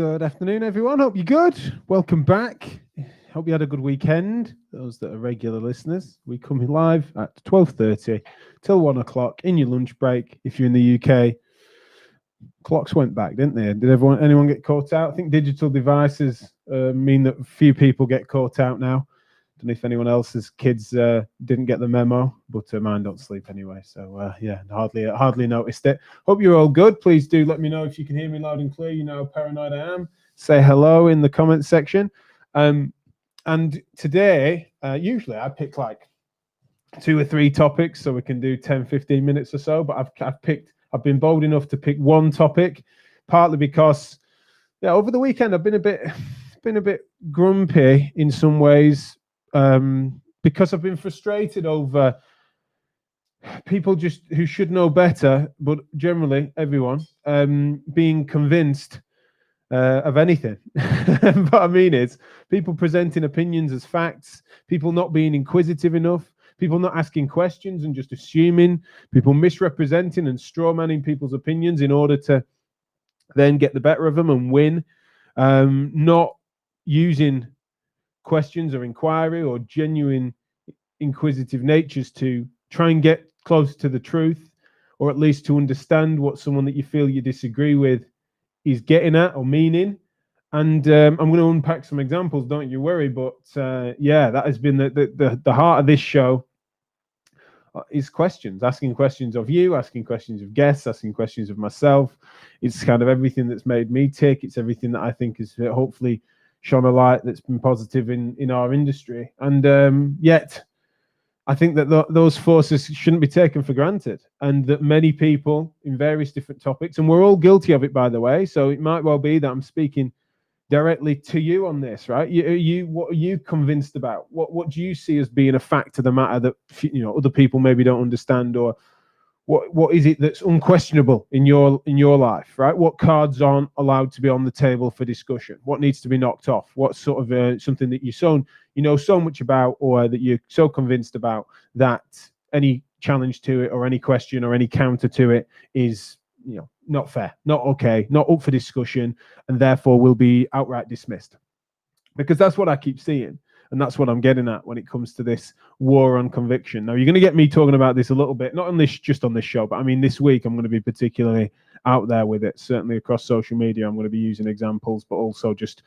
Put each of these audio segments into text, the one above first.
Good afternoon, everyone. Hope you're good. Welcome back. Hope you had a good weekend. Those that are regular listeners, we come live at 12:30 till 1 o'clock in your lunch break. If you're in the UK, clocks went back, didn't they? Did anyone get caught out? I think digital devices mean that few people get caught out now. Don't know if anyone else's kids didn't get the memo, but mine don't sleep anyway. So yeah, hardly noticed it. Hope you're all good. Please do let me know if you can hear me loud and clear. You know how paranoid I am. Say hello in the comments section. And today, usually I pick like 2 or 3 topics so we can do 10, 15 minutes or so. But I've been bold enough to pick one topic, partly because over the weekend I've been a bit grumpy in some ways. Because I've been frustrated over people who should know better, but generally everyone being convinced of anything. What I mean is people presenting opinions as facts, people not being inquisitive enough, people not asking questions and just assuming, people misrepresenting and strawmanning people's opinions in order to then get the better of them and win, not using questions or inquiry or genuine inquisitive natures to try and get close to the truth, or at least to understand what someone that you feel you disagree with is getting at or meaning. And I'm going to unpack some examples, don't you worry. But yeah, that has been the heart of this show is questions, asking questions of you, asking questions of guests, asking questions of myself. It's kind of everything that's made me tick. It's everything that I think has hopefully shone a light that's been positive in our industry. And yet I think that those forces shouldn't be taken for granted, and that many people in various different topics, and we're all guilty of it, by the way, so it might well be that I'm speaking directly to you on this, right? What are you convinced about? What do you see as being a fact of the matter that other people maybe don't understand, or what is it that's unquestionable in your life, right? What cards aren't allowed to be on the table for discussion? What needs to be knocked off? What sort of something that you know so much about, or that you're so convinced about that any challenge to it or any question or any counter to it is not fair, not okay, not up for discussion, and therefore will be outright dismissed? Because that's what I keep seeing. And that's what I'm getting at when it comes to this war on conviction. Now, you're going to get me talking about this a little bit, not just on this show, but I mean, this week I'm going to be particularly out there with it. Certainly across social media, I'm going to be using examples, but also just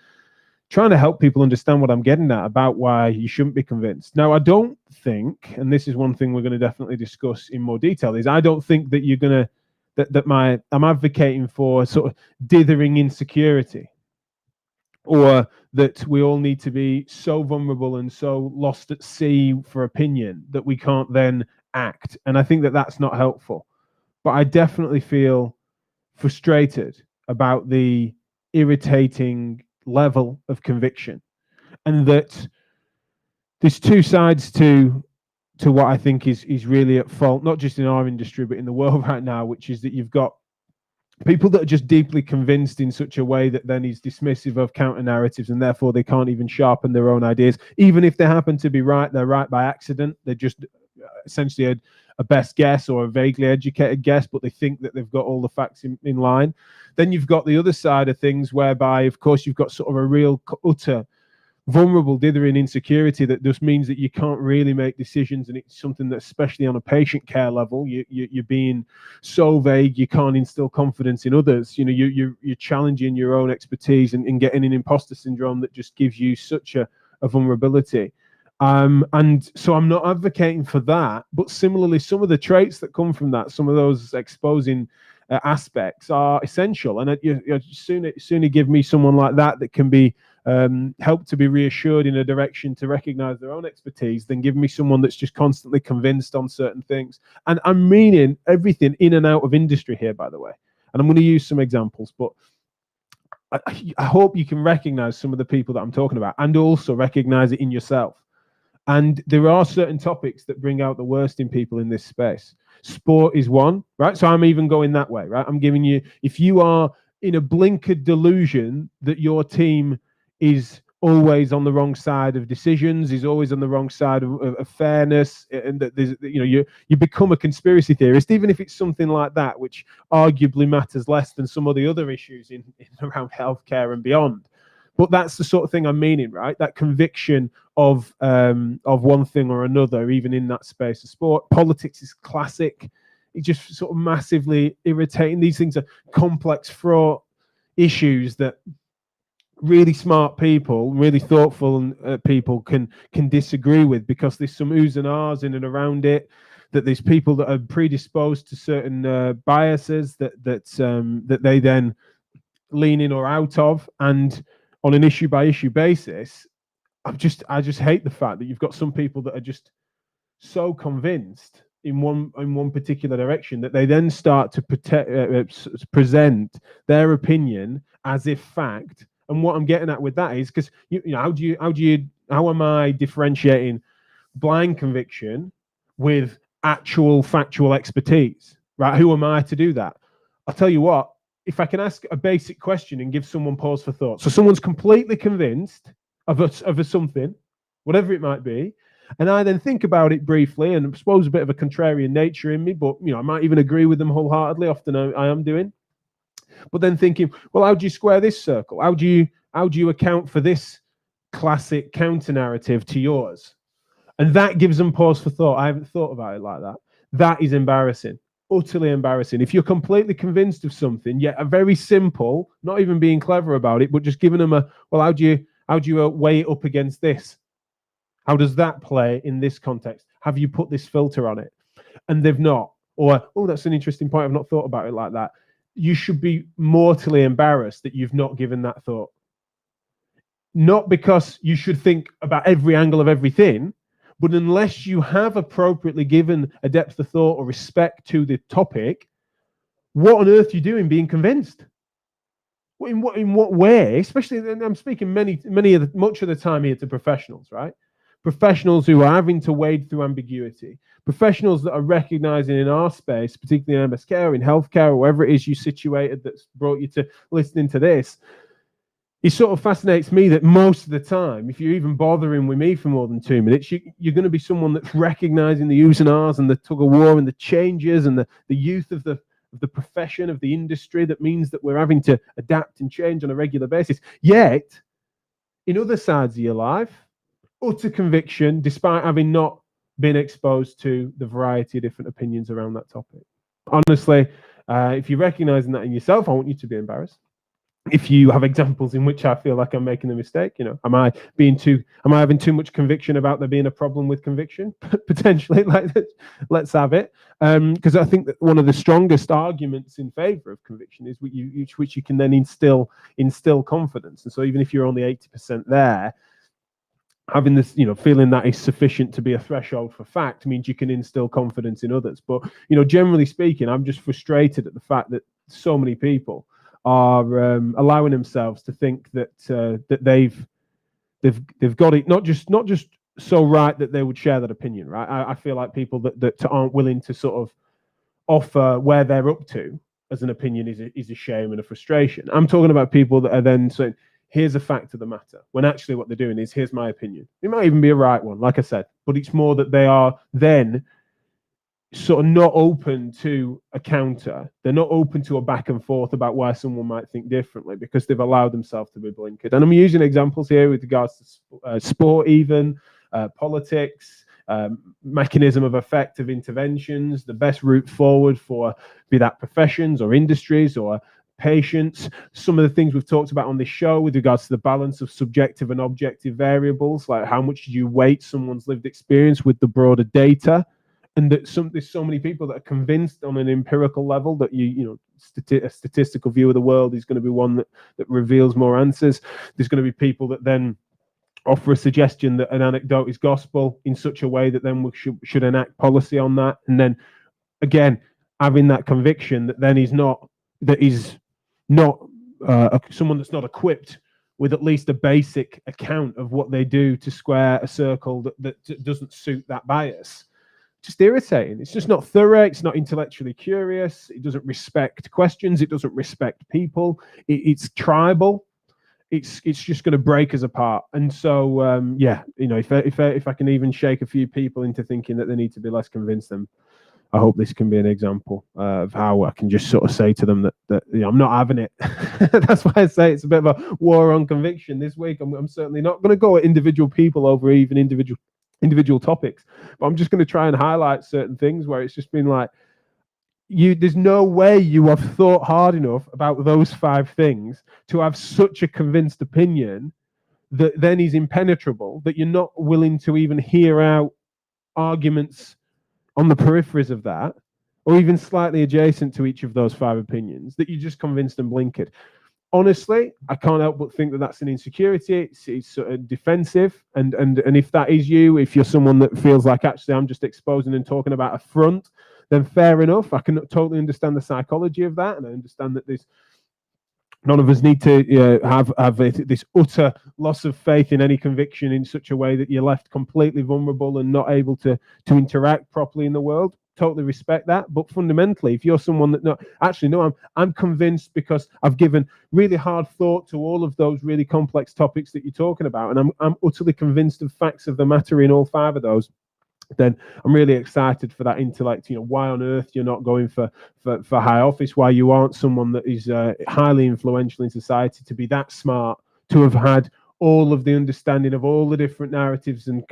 trying to help people understand what I'm getting at about why you shouldn't be convinced. Now, I don't think, and this is one thing we're going to definitely discuss in more detail, is I don't think that you're going to, I'm advocating for sort of dithering insecurity, or that we all need to be so vulnerable and so lost at sea for opinion that we can't then act. And I think that that's not helpful. But I definitely feel frustrated about the irritating level of conviction, and that there's two sides to what I think is really at fault, not just in our industry, but in the world right now, which is that you've got people that are just deeply convinced in such a way that then is dismissive of counter narratives, and therefore they can't even sharpen their own ideas. Even if they happen to be right, they're right by accident. They're just essentially a best guess or a vaguely educated guess, but they think that they've got all the facts in line. Then you've got the other side of things, whereby, of course, you've got sort of a real utter vulnerable dithering insecurity that just means that you can't really make decisions, and it's something that, especially on a patient care level, you're being so vague you can't instill confidence in others. You're challenging your own expertise and getting an imposter syndrome that just gives you such a vulnerability. And so I'm not advocating for that, but similarly, some of the traits that come from that, some of those exposing aspects are essential. And you sooner give me someone like that can be help to be reassured in a direction to recognize their own expertise, than give me someone that's just constantly convinced on certain things. And I'm meaning everything in and out of industry here, by the way. And I'm going to use some examples, but I hope you can recognize some of the people that I'm talking about, and also recognize it in yourself. And there are certain topics that bring out the worst in people in this space. Sport is one, right? So I'm even going that way, right? I'm giving you, if you are in a blinkered delusion that your team is always on the wrong side of decisions. He's always on the wrong side of fairness, and that there's, you become a conspiracy theorist, even if it's something like that, which arguably matters less than some of the other issues in around healthcare and beyond. But that's the sort of thing I'm meaning, right? That conviction of one thing or another, even in that space of sport. Politics is classic. It's just sort of massively irritating. These things are complex, fraught issues that really smart people, really thoughtful people can disagree with, because there's some oohs and ahs in and around it. That there's people that are predisposed to certain biases that they then lean in or out of, and on an issue by issue basis, I just hate the fact that you've got some people that are just so convinced in one particular direction that they then start to present their opinion as if fact. And what I'm getting at with that is, because how am I differentiating blind conviction with actual factual expertise, right? Who am I to do that? I'll tell you what, if I can ask a basic question and give someone pause for thought. So someone's completely convinced of a something, whatever it might be, and I then think about it briefly, and I suppose a bit of a contrarian nature in me, but I might even agree with them wholeheartedly. Often I am doing. But then thinking, well, how do you square this circle? How do you account for this classic counter narrative to yours? And that gives them pause for thought. I haven't thought about it like that. That is embarrassing, utterly embarrassing. If you're completely convinced of something, yet a very simple, not even being clever about it, but just giving them how do you weigh it up against this? How does that play in this context? Have you put this filter on it? And they've not. Or, oh, that's an interesting point. I've not thought about it like that. You should be mortally embarrassed that you've not given that thought. Not because you should think about every angle of everything, but unless you have appropriately given a depth of thought or respect to the topic, what on earth are you doing being convinced? In what way? Especially, and I'm speaking much of the time here to professionals, right? Professionals who are having to wade through ambiguity. Professionals that are recognizing in our space, particularly in MSK or in healthcare or wherever it is you situated that's brought you to listening to this. It sort of fascinates me that most of the time, if you're even bothering with me for more than 2 minutes, you're going to be someone that's recognizing the oohs and ahs and the tug of war and the changes and the youth of the profession, of the industry, that means that we're having to adapt and change on a regular basis. Yet, in other sides of your life, utter conviction, despite having not been exposed to the variety of different opinions around that topic. Honestly, if you're recognizing that in yourself, I want you to be embarrassed. If you have examples in which I feel like I'm making a mistake, am I having too much conviction about there being a problem with conviction? Potentially, let's have it. Because I think that one of the strongest arguments in favor of conviction is which you can then instill confidence. And so even if you're only 80% there, having this, feeling that is sufficient to be a threshold for fact means you can instill confidence in others. But, generally speaking, I'm just frustrated at the fact that so many people are allowing themselves to think that they've got it not just so right that they would share that opinion, right? I feel like people that aren't willing to sort of offer where they're up to as an opinion is a shame and a frustration. I'm talking about people that are then saying, here's a fact of the matter, when actually what they're doing is, here's my opinion. It might even be a right one, like I said, but it's more that they are then sort of not open to a counter. They're not open to a back and forth about why someone might think differently, because they've allowed themselves to be blinkered. And I'm using examples here with regards to sport, even politics, mechanism of effective interventions, the best route forward for be that professions or industries or patients. Some of the things we've talked about on this show with regards to the balance of subjective and objective variables, like how much do you weight someone's lived experience with the broader data, and that there's so many people that are convinced on an empirical level that a statistical view of the world is going to be one that reveals more answers. There's going to be people that then offer a suggestion that an anecdote is gospel in such a way that then we should enact policy on that, and then again having that conviction that then is not someone that's not equipped with at least a basic account of what they do to square a circle that doesn't suit that bias. Just irritating. It's just not thorough. It's not intellectually curious. It doesn't respect questions. It doesn't respect people. It's tribal. it's just going to break us apart. And so if I can even shake a few people into thinking that they need to be less convinced, then I hope this can be an example of how I can just sort of say to them that I'm not having it. That's why I say it's a bit of a war on conviction this week. I'm certainly not going to go at individual people over even individual topics, but I'm just going to try and highlight certain things where it's just been like, there's no way you have thought hard enough about those 5 things to have such a convinced opinion that then is impenetrable, that you're not willing to even hear out arguments on the peripheries of that, or even slightly adjacent to each of those 5 opinions, that you're just convinced and blinkered. Honestly, I can't help but think that that's an insecurity. It's sort of defensive, and if that is you, if you're someone that feels like actually I'm just exposing and talking about a front, then fair enough. I can totally understand the psychology of that, and I understand that none of us need to have this utter loss of faith in any conviction in such a way that you're left completely vulnerable and not able to interact properly in the world. Totally respect that. But fundamentally, if you're someone that I'm convinced because I've given really hard thought to all of those really complex topics that you're talking about, and I'm utterly convinced of facts of the matter in all 5 of those, then I'm really excited for that intellect. Why on earth you're not going for high office, why you aren't someone that is highly influential in society, to be that smart, to have had all of the understanding of all the different narratives and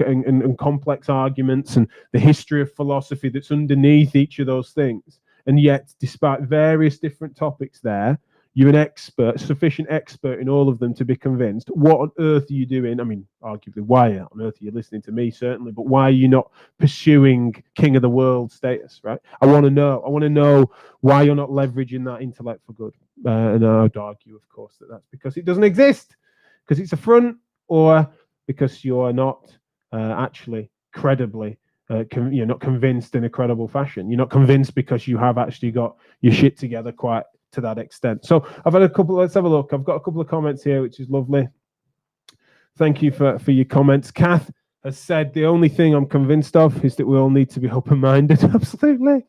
complex arguments and the history of philosophy that's underneath each of those things. And yet, despite various different topics there, you're an expert, sufficient expert in all of them to be convinced. What on earth are you doing? I mean, arguably, why on earth are you listening to me, certainly, but why are you not pursuing king of the world status, right? I want to know why you're not leveraging that intellect for good. And I would argue, of course, that that's because it doesn't exist, because it's a front, or because you're not actually credibly, you're not convinced in a credible fashion. You're not convinced because you have actually got your shit together quite to that extent. So I've had let's have a look. I've got a couple of comments here, which is lovely. Thank you for your comments. Kath has said, the only thing I'm convinced of is that we all need to be open-minded. Absolutely.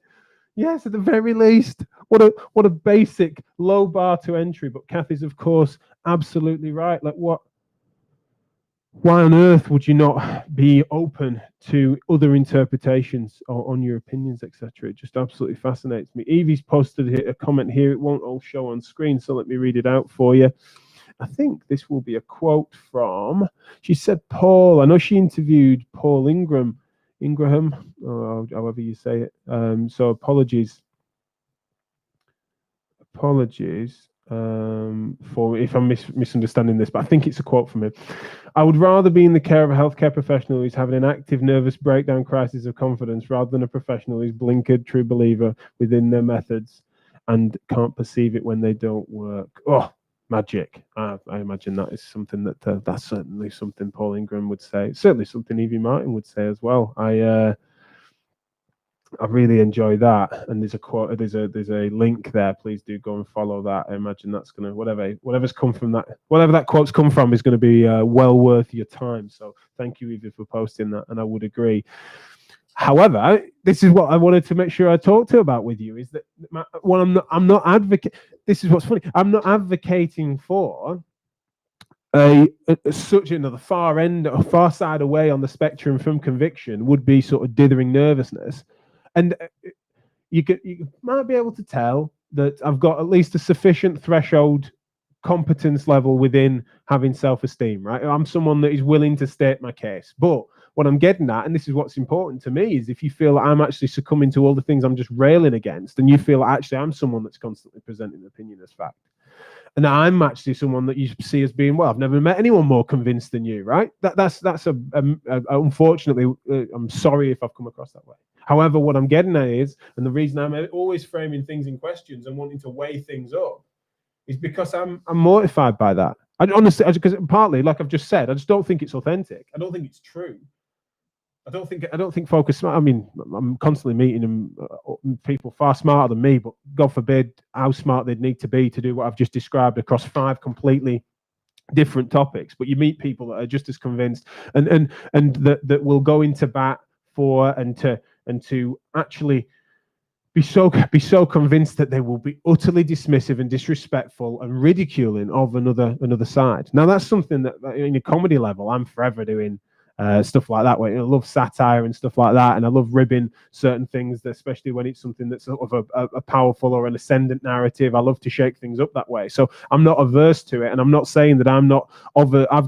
Yes, at the very least. What a basic low bar to entry. But Kath is, of course, absolutely right. Like, why on earth would you not be open to other interpretations on your opinions, etc.? It just absolutely fascinates me. Evie's posted a comment here. It won't all show on screen, so let me read it out for you. I think this will be a quote from, she said, Paul. I know she interviewed Paul Ingraham, or however you say it. So apologies for if I'm misunderstanding this, but I think it's a quote from him. I would rather be in the care of a healthcare professional who's having an active nervous breakdown crisis of confidence rather than a professional who's blinkered, true believer within their methods and can't perceive it when they don't work. Oh, magic. I imagine that is something that's certainly something Paul Ingraham would say. Certainly something Evie Martin would say as well. I really enjoy that, and there's a quote. There's a link there. Please do go and follow that. I imagine that's gonna whatever's come from that, whatever that quote's come from, is going to be well worth your time. So thank you, Evie, for posting that, and I would agree. However, this is what I wanted to make sure I talked about with you, is that I'm not advocating. This is what's funny. I'm not advocating for such another far end or far side away on the spectrum from conviction would be sort of dithering nervousness. And you might be able to tell that I've got at least a sufficient threshold competence level within having self-esteem, right? I'm someone that is willing to state my case. But what I'm getting at, and this is what's important to me, is if you feel I'm actually succumbing to all the things I'm just railing against, and you feel actually I'm someone that's constantly presenting an opinion as fact, and I'm actually someone that you see as being, well, I've never met anyone more convinced than you, right? That's unfortunately, I'm sorry if I've come across that way. However, what I'm getting at is, and the reason I'm always framing things in questions and wanting to weigh things up, is because I'm mortified by that. Honestly, because partly, like I've just said, I just don't think it's authentic. I don't think it's true. I don't think folk are smart. I mean, I'm constantly meeting people far smarter than me, but God forbid how smart they'd need to be to do what I've just described across 5 completely different topics. But you meet people that are just as convinced and that will go into bat for and to actually be so convinced that they will be utterly dismissive and disrespectful and ridiculing of another side. Now that's something that in a comedy level I'm forever doing stuff like that. Where I love satire and stuff like that, and I love ribbing certain things, especially when it's something that's sort of a powerful or an ascendant narrative. I love to shake things up that way. So I'm not averse to it, and I'm not saying that I'm not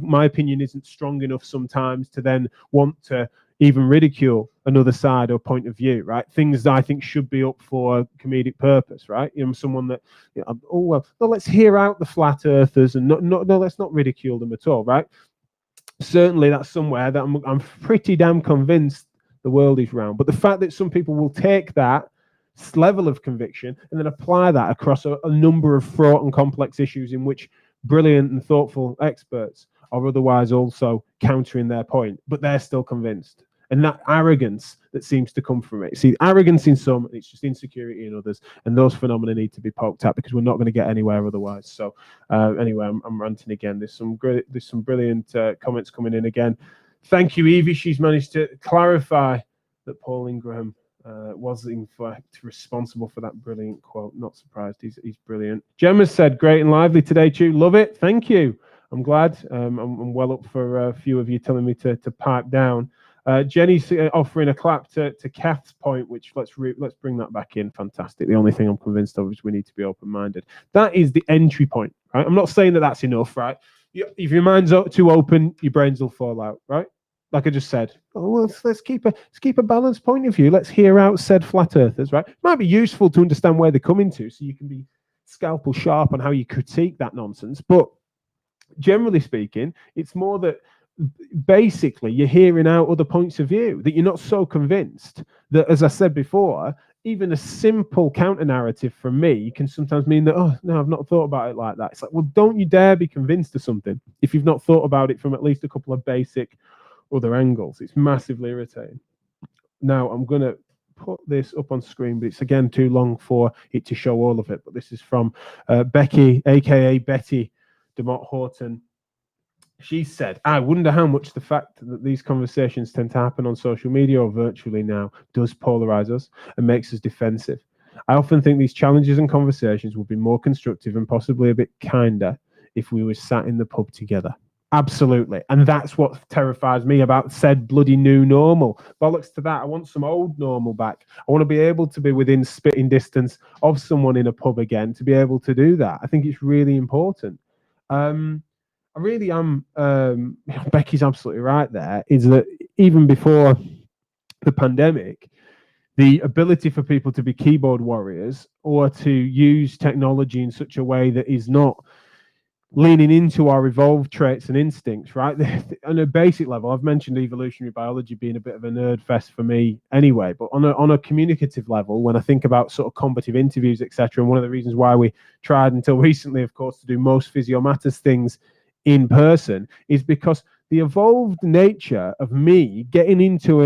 my opinion isn't strong enough sometimes to then want to even ridicule another side or point of view, right? Things that I think should be up for comedic purpose, right? Someone that, oh well, no, let's hear out the flat earthers and no, let's not ridicule them at all, right? Certainly, that's somewhere that I'm pretty damn convinced the world is round. But the fact that some people will take that level of conviction and then apply that across a number of fraught and complex issues in which brilliant and thoughtful experts are otherwise also countering their point, but they're still convinced. And that arrogance that seems to come from it. See, arrogance in some, it's just insecurity in others. And those phenomena need to be poked at because we're not going to get anywhere otherwise. So anyway, I'm ranting again. There's some brilliant comments coming in again. Thank you, Evie. She's managed to clarify that Paul Ingraham was in fact responsible for that brilliant quote. Not surprised. He's brilliant. Gemma said, great and lively today, too. Love it. Thank you. I'm glad. I'm well up for a few of you telling me to pipe down. Jenny's offering a clap to Kath's point, which let's bring that back in. Fantastic. The only thing I'm convinced of is we need to be open-minded. That is the entry point, right? I'm not saying that that's enough, right? If your mind's too open, your brains will fall out, right? Like I just said. Oh, well, let's keep a balanced point of view. Let's hear out said flat earthers, right? It might be useful to understand where they're coming to, so you can be scalpel sharp on how you critique that nonsense. But generally speaking, it's more that basically you're hearing out other points of view, that you're not so convinced that, as I said before, even a simple counter narrative from me can sometimes mean that, oh no, I've not thought about it like that. It's like, well, don't you dare be convinced of something if you've not thought about it from at least a couple of basic other angles. It's massively irritating. Now I'm going to put this up on screen, but it's again too long for it to show all of it. But this is from Becky, aka Betty DeMott Horton. She said, I wonder how much the fact that these conversations tend to happen on social media or virtually now does polarize us and makes us defensive. I often think these challenges and conversations would be more constructive and possibly a bit kinder if we were sat in the pub together. Absolutely. And that's what terrifies me about said bloody new normal. Bollocks to that. I want some old normal back. I want to be able to be within spitting distance of someone in a pub again, to be able to do that. I think it's really important. I really am. Becky's absolutely right there, is that even before the pandemic, the ability for people to be keyboard warriors or to use technology in such a way that is not leaning into our evolved traits and instincts, right? On a basic level, I've mentioned evolutionary biology being a bit of a nerd fest for me anyway, but on a communicative level, when I think about sort of combative interviews, etc., and one of the reasons why we tried until recently, of course, to do most Physio Matters things in person is because the evolved nature of me getting into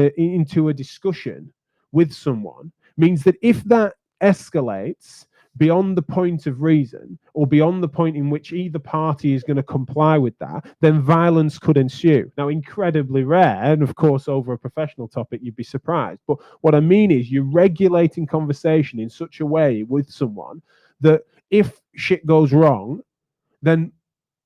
a discussion with someone means that if that escalates beyond the point of reason or beyond the point in which either party is going to comply with that, then violence could ensue. Now, incredibly rare, and of course, over a professional topic, you'd be surprised. But what I mean is you're regulating conversation in such a way with someone that if shit goes wrong, then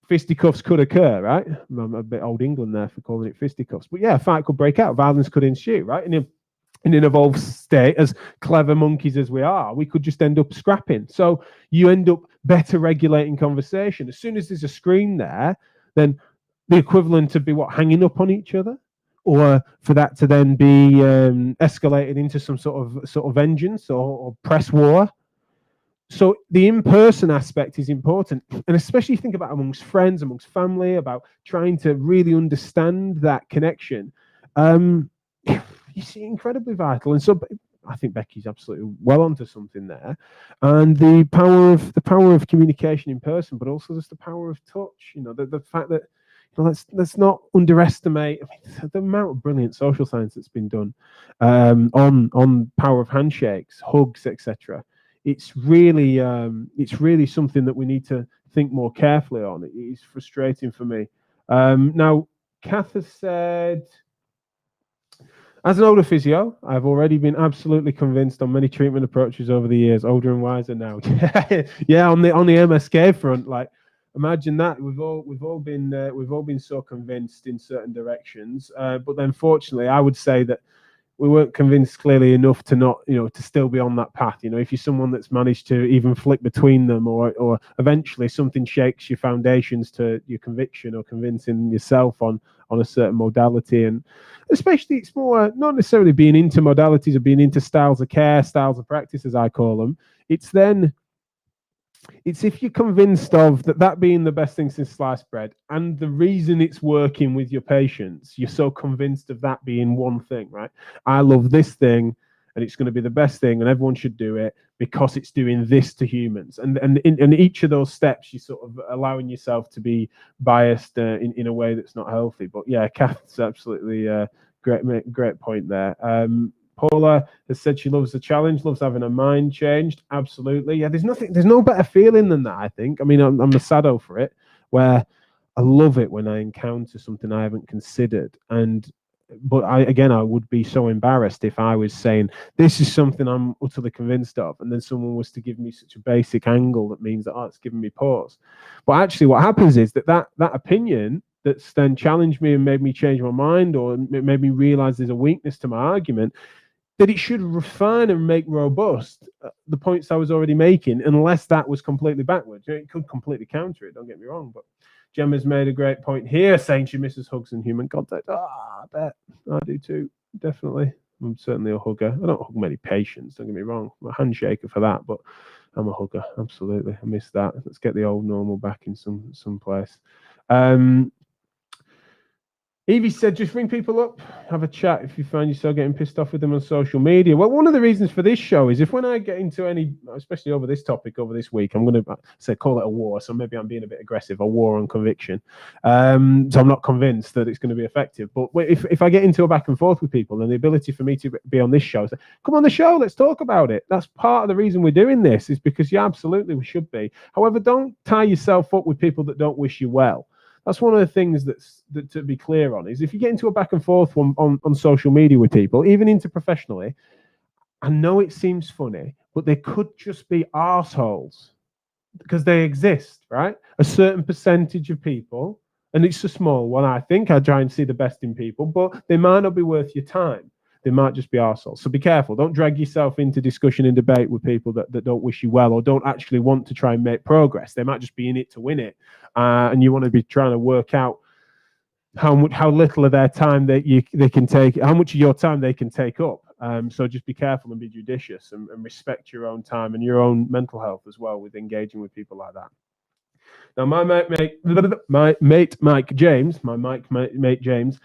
fisticuffs could occur, right? I'm a bit old England there for calling it fisticuffs. But yeah, a fight could break out, violence could ensue, right? And in an evolved state, as clever monkeys as we are, we could just end up scrapping. So you end up better regulating conversation. As soon as there's a screen there, then the equivalent to be what, hanging up on each other, or for that to then be escalated into some sort of vengeance or press war. So the in-person aspect is important, and especially think about amongst friends, amongst family, about trying to really understand that connection. You see, incredibly vital, and so I think Becky's absolutely well onto something there, and the power of communication in person, but also just the power of touch. You know, the fact that, you know, let's not underestimate, I mean, the amount of brilliant social science that's been done on power of handshakes, hugs, etc. It's really something that we need to think more carefully on. It is frustrating for me. Now, Kath has said, As an older physio, I've already been absolutely convinced on many treatment approaches over the years, older and wiser now. Yeah, on the MSK front, like imagine that we've all been so convinced in certain directions, but then fortunately, I would say that we weren't convinced clearly enough to not, to still be on that path. If you're someone that's managed to even flick between them, or eventually something shakes your foundations to your conviction or convincing yourself on a certain modality, and especially it's more not necessarily being into modalities or being into styles of care, styles of practice, as I call them. It's if you're convinced of that being the best thing since sliced bread, and the reason it's working with your patients, you're so convinced of that being one thing, right? I love this thing, and it's going to be the best thing, and everyone should do it because it's doing this to humans. And in each of those steps, you're sort of allowing yourself to be biased in a way that's not healthy. But yeah, Kath's absolutely great point there. Paula has said she loves the challenge, loves having her mind changed. Absolutely. Yeah, there's no better feeling than that, I think. I mean, I'm a sado for it, where I love it when I encounter something I haven't considered. But I would be so embarrassed if I was saying, this is something I'm utterly convinced of, and then someone was to give me such a basic angle that means that, it's giving me pause. But actually what happens is that opinion that's then challenged me and made me change my mind, or made me realize there's a weakness to my argument, that it should refine and make robust the points I was already making, unless that was completely backwards. It could completely counter it, don't get me wrong, but Gemma's made a great point here, saying she misses hugs and human contact. I bet. I do too, definitely. I'm certainly a hugger. I don't hug many patients, don't get me wrong. I'm a handshaker for that, but I'm a hugger, absolutely. I miss that. Let's get the old normal back in some place. Evie said, just ring people up, have a chat if you find yourself getting pissed off with them on social media. Well, one of the reasons for this show is if when I get into any, especially over this topic over this week, I'm going to call it a war. So maybe I'm being a bit aggressive, a war on conviction. So I'm not convinced that it's going to be effective. But if I get into a back and forth with people, and the ability for me to be on this show, say, come on the show, let's talk about it. That's part of the reason we're doing this, is because, yeah, absolutely, we should be. However, don't tie yourself up with people that don't wish you well. That's one of the things that to be clear on, is if you get into a back and forth on social media with people, even interprofessionally, I know it seems funny, but they could just be arseholes, because they exist, right? A certain percentage of people, and it's a small one, I think. I try and see the best in people, but they might not be worth your time. They might just be arseholes. So be careful. Don't drag yourself into discussion and debate with people that don't wish you well, or don't actually want to try and make progress. They might just be in it to win it. And you want to be trying to work out how little of their time they can take, how much of your time they can take up. So just be careful and be judicious, and respect your own time and your own mental health as well with engaging with people like that. Now, my mate Mike James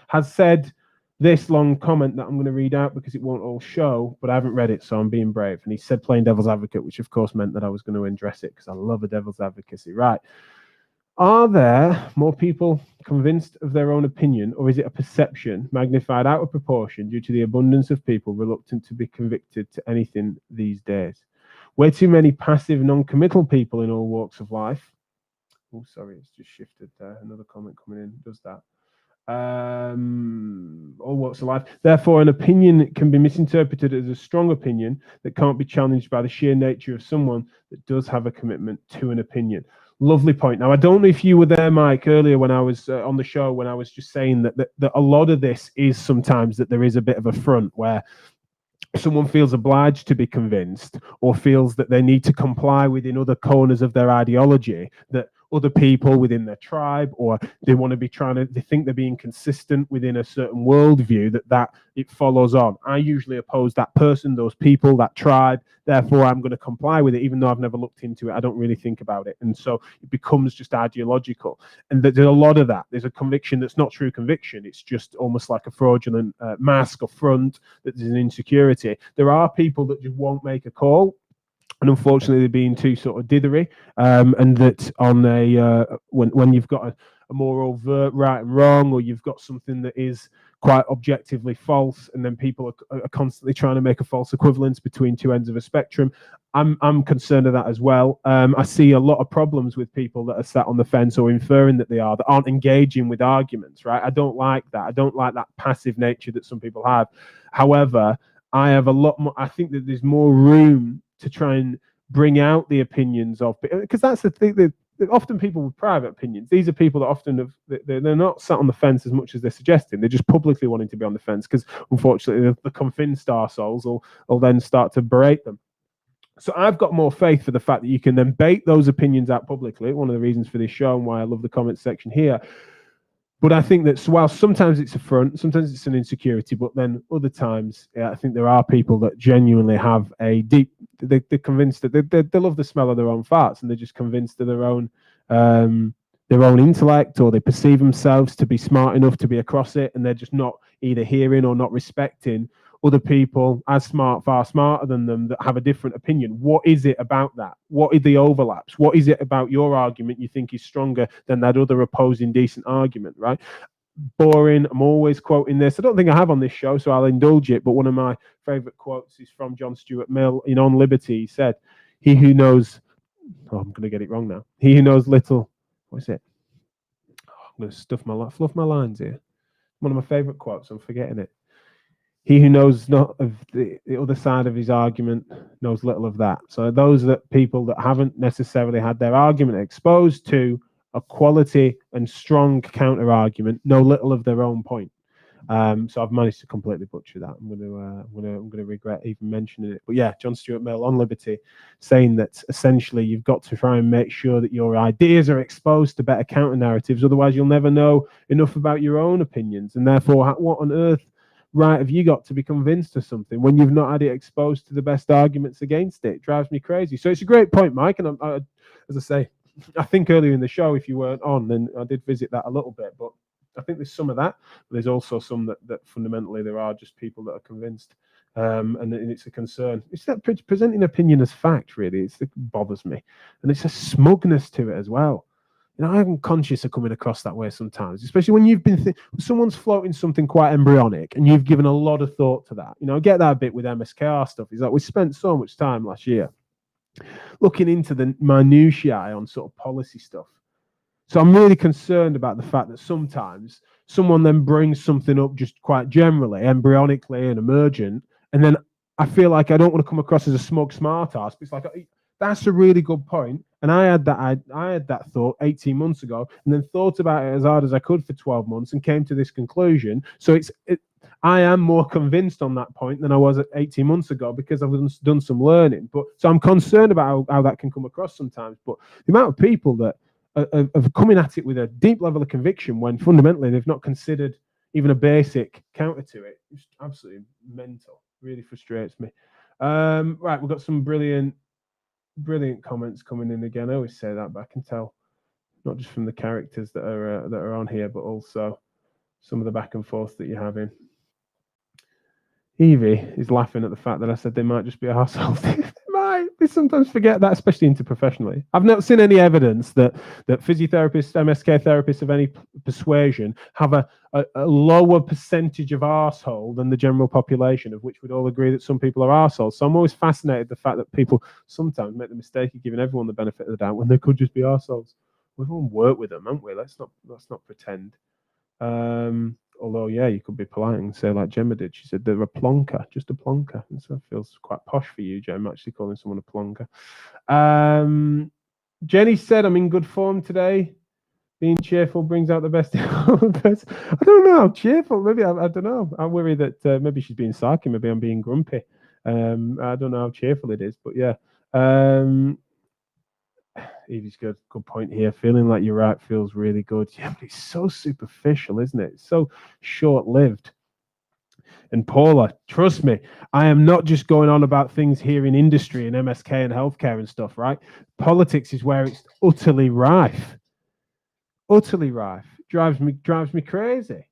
has said this long comment that I'm going to read out because it won't all show, but I haven't read it, so I'm being brave. And he said playing devil's advocate, which of course meant that I was going to address it because I love a devil's advocacy. Right. Are there more people convinced of their own opinion, or is it a perception magnified out of proportion due to the abundance of people reluctant to be convicted to anything these days? Way too many passive, non-committal people in all walks of life. Oh, sorry, it's just shifted there. Another comment coming in does that. All walks of life. Therefore, an opinion can be misinterpreted as a strong opinion that can't be challenged by the sheer nature of someone that does have a commitment to an opinion. Lovely point. Now, I don't know if you were there, Mike, earlier when I was on the show, when I was just saying that a lot of this is sometimes that there is a bit of a front where someone feels obliged to be convinced, or feels that they need to comply within other corners of their ideology, that other people within their tribe, or they want to be they think they're being consistent within a certain worldview, that it follows on. I usually oppose that person, those people, that tribe. Therefore, I'm going to comply with it, even though I've never looked into it. I don't really think about it. And so it becomes just ideological. And there's a lot of that. There's a conviction that's not true conviction. It's just almost like a fraudulent mask or front, that there's an insecurity. There are people that just won't make a call, and unfortunately they're being too sort of dithery, and that on when you've got a more overt right and wrong, or you've got something that is quite objectively false, and then people are constantly trying to make a false equivalence between two ends of a spectrum. I'm concerned of that as well. I see a lot of problems with people that are sat on the fence or inferring that they are, that aren't engaging with arguments, right? I don't like that. I don't like that passive nature that some people have. However, I have a lot more. I think that there's more room to try and bring out the opinions of, because that's the thing that often people with private opinions, these are people that often they're not sat on the fence as much as they're suggesting. They're just publicly wanting to be on the fence because unfortunately the convinced arseholes will then start to berate them. So I've got more faith for the fact that you can then bait those opinions out publicly. One of the reasons for this show and why I love the comments section here. But I think that while sometimes it's a front, sometimes it's an insecurity, but then other times, I think there are people that genuinely have a deep, they're convinced that they love the smell of their own farts, and they're just convinced of their own intellect, or they perceive themselves to be smart enough to be across it, and they're just not either hearing or not respecting other people as smart, far smarter than them, that have a different opinion. What is it about that? What are the overlaps? What is it about your argument you think is stronger than that other opposing decent argument, right? Boring. I'm always quoting this. I don't think I have on this show, so I'll indulge it. But one of my favorite quotes is from John Stuart Mill in On Liberty. He said, "He who knows," oh, I'm going to get it wrong now. "He who knows little," what is it? Oh, I'm going to fluff my lines here. One of my favorite quotes. I'm forgetting it. "He who knows not of the other side of his argument knows little of that." So those that people that haven't necessarily had their argument exposed to a quality and strong counter argument know little of their own point. So I've managed to completely butcher that. I'm going to regret even mentioning it. But yeah, John Stuart Mill on Liberty, saying that essentially you've got to try and make sure that your ideas are exposed to better counter narratives. Otherwise, you'll never know enough about your own opinions, and therefore, what on earth right have you got to be convinced of something when you've not had it exposed to the best arguments against it? It drives me crazy. So it's a great point, Mike. And as I say, I think earlier in the show, if you weren't on, then I did visit that a little bit. But I think there's some of that. But there's also some that fundamentally there are just people that are convinced. And it's a concern. It's that presenting opinion as fact, really. It bothers me. And it's a smugness to it as well. You know, I'm conscious of coming across that way sometimes, especially when you've been someone's floating something quite embryonic and you've given a lot of thought to that. You know, I get that a bit with MSKR stuff. Is that we spent so much time last year looking into the minutiae on sort of policy stuff. So I'm really concerned about the fact that sometimes someone then brings something up just quite generally, embryonically and emergent, and then I feel like I don't want to come across as a smug smartass. But it's like, that's a really good point. And I had that thought 18 months ago, and then thought about it as hard as I could for 12 months and came to this conclusion. So I am more convinced on that point than I was 18 months ago because I've done some learning. But so I'm concerned about how that can come across sometimes. But the amount of people that are coming at it with a deep level of conviction when fundamentally they've not considered even a basic counter to it, it's absolutely mental. Really frustrates me. Right, we've got some brilliant comments coming in again. I always say that, but I can tell not just from the characters that are on here, but also some of the back and forth that you're having. Evie is laughing at the fact that I said they might just be arseholes. They sometimes forget that, especially interprofessionally. I've not seen any evidence that physiotherapists, MSK therapists of any persuasion have a lower percentage of arsehole than the general population, of which we'd all agree that some people are arseholes. So I'm always fascinated the fact that people sometimes make the mistake of giving everyone the benefit of the doubt when they could just be arseholes. We've all worked with them, haven't we? Let's not pretend. Although, yeah, you could be polite and say like Gemma did. She said they're a plonker, just a plonker. And so it feels quite posh for you, Gem, actually calling someone a plonker. Jenny said, I'm in good form today. Being cheerful brings out the best in all of us. I don't know how cheerful. Maybe, I don't know. I worry that maybe she's being sarky. Maybe I'm being grumpy. I don't know how cheerful it is, but yeah. Evie's good point here. Feeling like you're right feels really good. Yeah, but it's so superficial, isn't it? It's so short-lived. And Paula, trust me, I am not just going on about things here in industry and MSK and healthcare and stuff, right? Politics is where it's utterly rife. Utterly rife. Drives me crazy.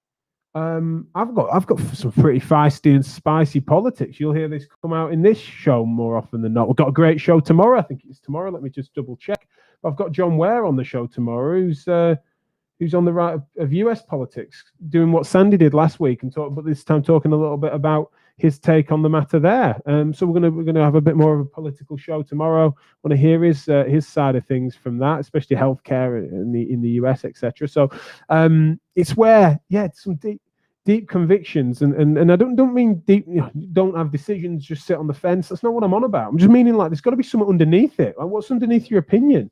I've got some pretty feisty and spicy politics. You'll hear this come out in this show more often than not. We've got a great show tomorrow. I think it's tomorrow. Let me just double check. I've got John Ware on the show tomorrow, who's on the right of US politics, doing what Sandy did last week, and but this time talking a little bit about his take on the matter there. So we're gonna have a bit more of a political show tomorrow. Want to hear his side of things from that, especially healthcare in the US, etc. So it's where some deep convictions, and I don't mean deep. Don't have decisions, just sit on the fence. That's not what I'm on about. I'm just meaning like there's got to be something underneath it. Like, what's underneath your opinion?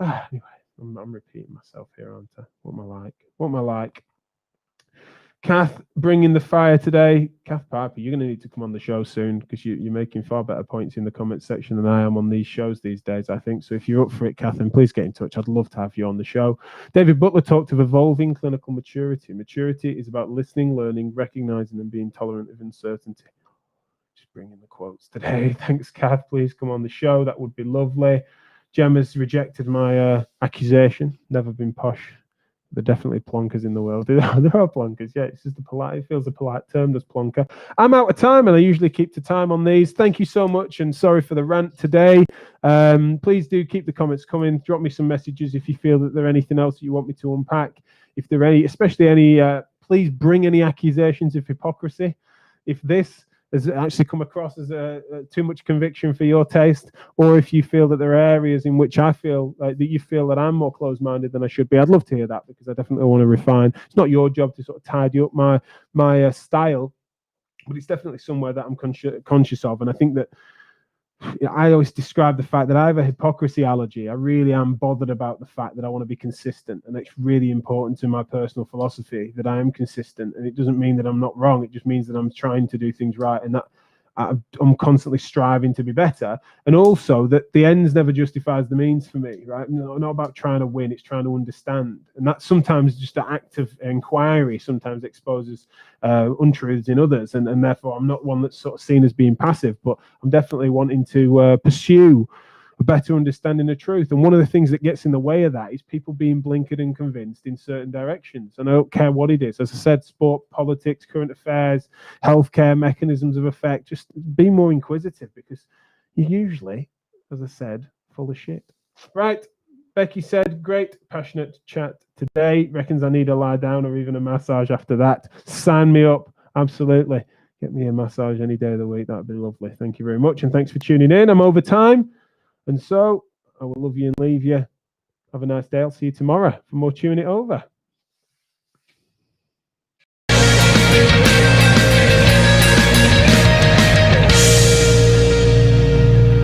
Anyway, I'm repeating myself here, aren't I? What am I like? Kath, bringing the fire today. Kath Piper, you're going to need to come on the show soon because you're making far better points in the comment section than I am on these shows these days, I think. So if you're up for it, Kath, then please get in touch. I'd love to have you on the show. David Butler talked of evolving clinical maturity. Maturity is about listening, learning, recognizing, and being tolerant of uncertainty. Just bringing the quotes today. Thanks, Kath. Please come on the show. That would be lovely. Gemma's rejected my accusation. Never been posh. They're definitely plonkers in the world. There are plonkers, yeah. It's just it feels a polite term, does plonker. I'm out of time, and I usually keep to time on these. Thank you so much, and sorry for the rant today. Please do keep the comments coming. Drop me some messages if you feel that there's anything else that you want me to unpack. If there are any, especially any, please bring any accusations of hypocrisy. If this has actually come across as too much conviction for your taste, or if you feel that there are areas in which I feel that you feel that I'm more closed-minded than I should be, I'd love to hear that, because I definitely want to refine. It's not your job to sort of tidy up my style, but it's definitely somewhere that I'm conscious of, and I think that I always describe the fact that I have a hypocrisy allergy. I really am bothered about the fact that I want to be consistent, and it's really important to my personal philosophy that I am consistent. And it doesn't mean that I'm not wrong. It just means that I'm trying to do things right, and that I'm constantly striving to be better. And also that the ends never justifies the means for me, right? Not about trying to win, it's trying to understand. And that sometimes just an act of inquiry sometimes exposes untruths in others. And therefore I'm not one that's sort of seen as being passive, but I'm definitely wanting to pursue a better understanding of truth. And one of the things that gets in the way of that is people being blinkered and convinced in certain directions. And I don't care what it is. As I said, sport, politics, current affairs, healthcare, mechanisms of effect, just be more inquisitive, because you're usually, as I said, full of shit. Right. Becky said, great, passionate chat today. Reckons I need a lie down or even a massage after that. Sign me up. Absolutely. Get me a massage any day of the week. That'd be lovely. Thank you very much. And thanks for tuning in. I'm over time. And so I will love you and leave you. Have a nice day. I'll see you tomorrow for more Tuning It Over.